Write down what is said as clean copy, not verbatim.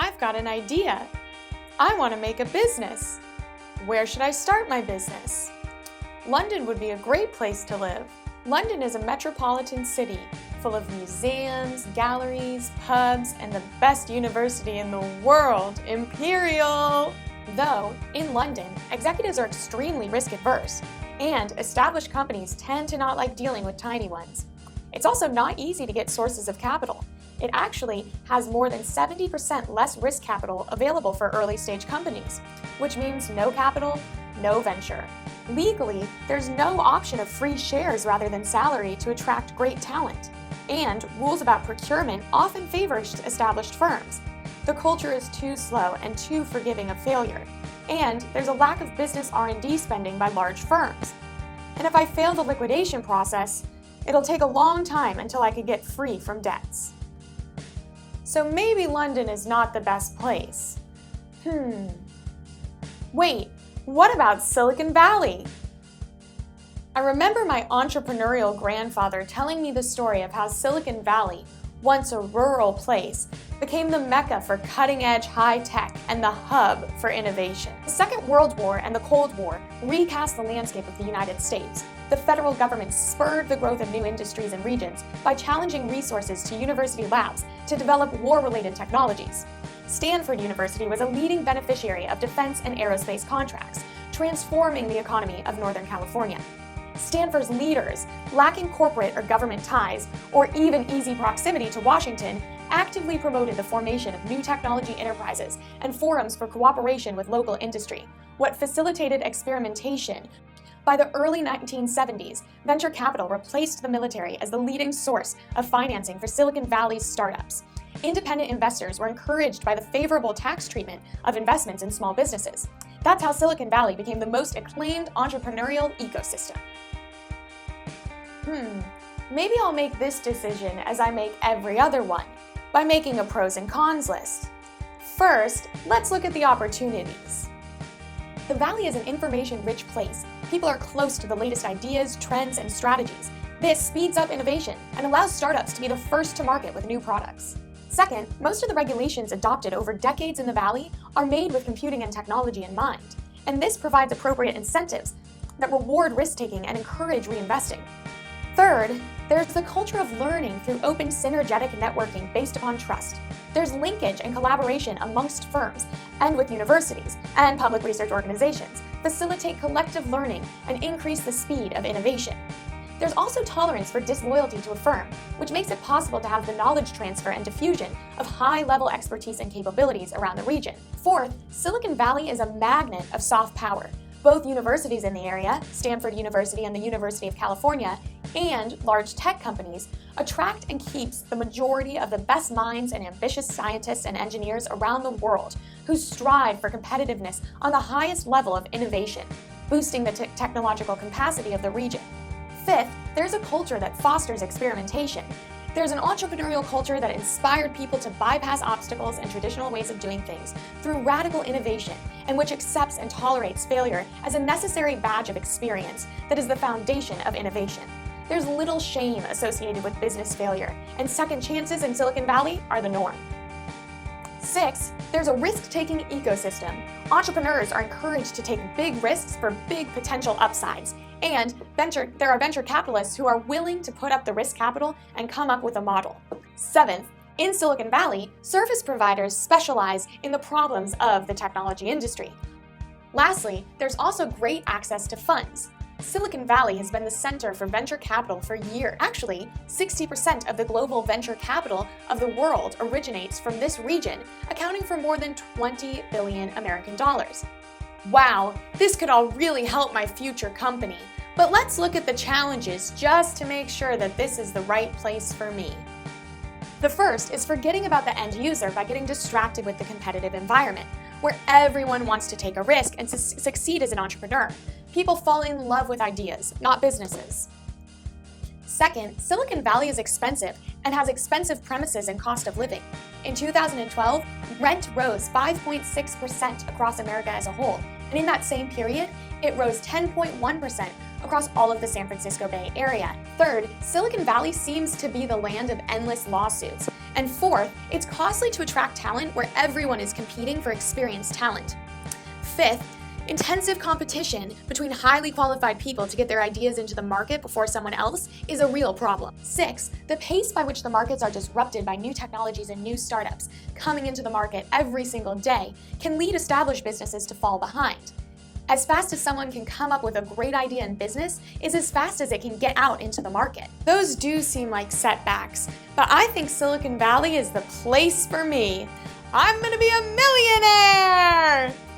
I've got an idea. I want to make a business. Where should I start my business? London would be a great place to live. London is a metropolitan city full of museums, galleries, pubs, and the best university in the world, Imperial. Though, in London, executives are extremely risk-averse, and established companies tend to not like dealing with tiny ones. It's also not easy to get sources of capital. It actually has more than 70% less risk capital available for early-stage companies, which means no capital, no venture. Legally, there's no option of free shares rather than salary to attract great talent, and rules about procurement often favor established firms. The culture is too slow and too forgiving of failure, and there's a lack of business R&D spending by large firms. And if I fail the liquidation process, it'll take a long time until I could get free from debts. So maybe London is not the best place. Wait, what about Silicon Valley? I remember my entrepreneurial grandfather telling me the story of how Silicon Valley, once a rural place, became the mecca for cutting-edge high-tech and the hub for innovation. The Second World War and the Cold War recast the landscape of the United States. The federal government spurred the growth of new industries and regions by challenging resources to university labs to develop war-related technologies. Stanford University was a leading beneficiary of defense and aerospace contracts, transforming the economy of Northern California. Stanford's leaders, lacking corporate or government ties, or even easy proximity to Washington, actively promoted the formation of new technology enterprises and forums for cooperation with local industry, what facilitated experimentation. By the early 1970s, venture capital replaced the military as the leading source of financing for Silicon Valley's startups. Independent investors were encouraged by the favorable tax treatment of investments in small businesses. That's how Silicon Valley became the most acclaimed entrepreneurial ecosystem. Maybe I'll make this decision as I make every other one, by making a pros and cons list. First, let's look at the opportunities. The Valley is an information-rich place. People are close to the latest ideas, trends, and strategies. This speeds up innovation and allows startups to be the first to market with new products. Second, most of the regulations adopted over decades in the Valley are made with computing and technology in mind, and this provides appropriate incentives that reward risk-taking and encourage reinvesting. Third, there's the culture of learning through open synergetic networking based upon trust. There's linkage and collaboration amongst firms and with universities and public research organizations, facilitate collective learning and increase the speed of innovation. There's also tolerance for disloyalty to a firm, which makes it possible to have the knowledge transfer and diffusion of high-level expertise and capabilities around the region. Fourth, Silicon Valley is a magnet of soft power. Both universities in the area, Stanford University and the University of California, and large tech companies attract and keeps the majority of the best minds and ambitious scientists and engineers around the world who strive for competitiveness on the highest level of innovation, boosting the technological capacity of the region. Fifth, there's a culture that fosters experimentation. There's an entrepreneurial culture that inspired people to bypass obstacles and traditional ways of doing things through radical innovation, and which accepts and tolerates failure as a necessary badge of experience that is the foundation of innovation. There's little shame associated with business failure, and second chances in Silicon Valley are the norm. Six, there's a risk-taking ecosystem. Entrepreneurs are encouraged to take big risks for big potential upsides, and there are venture capitalists who are willing to put up the risk capital and come up with a model. Seventh, in Silicon Valley, service providers specialize in the problems of the technology industry. Lastly, there's also great access to funds. Silicon Valley has been the center for venture capital for years. Actually, 60% of the global venture capital of the world originates from this region, accounting for more than 20 billion American dollars. Wow, this could all really help my future company. But let's look at the challenges just to make sure that this is the right place for me. The first is forgetting about the end user by getting distracted with the competitive environment, where everyone wants to take a risk and succeed as an entrepreneur. People fall in love with ideas, not businesses. Second, Silicon Valley is expensive and has expensive premises and cost of living. In 2012, rent rose 5.6% across America as a whole, and in that same period, it rose 10.1% across all of the San Francisco Bay Area. Third, Silicon Valley seems to be the land of endless lawsuits, And fourth, it's costly to attract talent where everyone is competing for experienced talent. Fifth, intensive competition between highly qualified people to get their ideas into the market before someone else is a real problem. Sixth, the pace by which the markets are disrupted by new technologies and new startups coming into the market every single day can lead established businesses to fall behind. As fast as someone can come up with a great idea in business is as fast as it can get out into the market. Those do seem like setbacks, but I think Silicon Valley is the place for me. I'm gonna be a millionaire!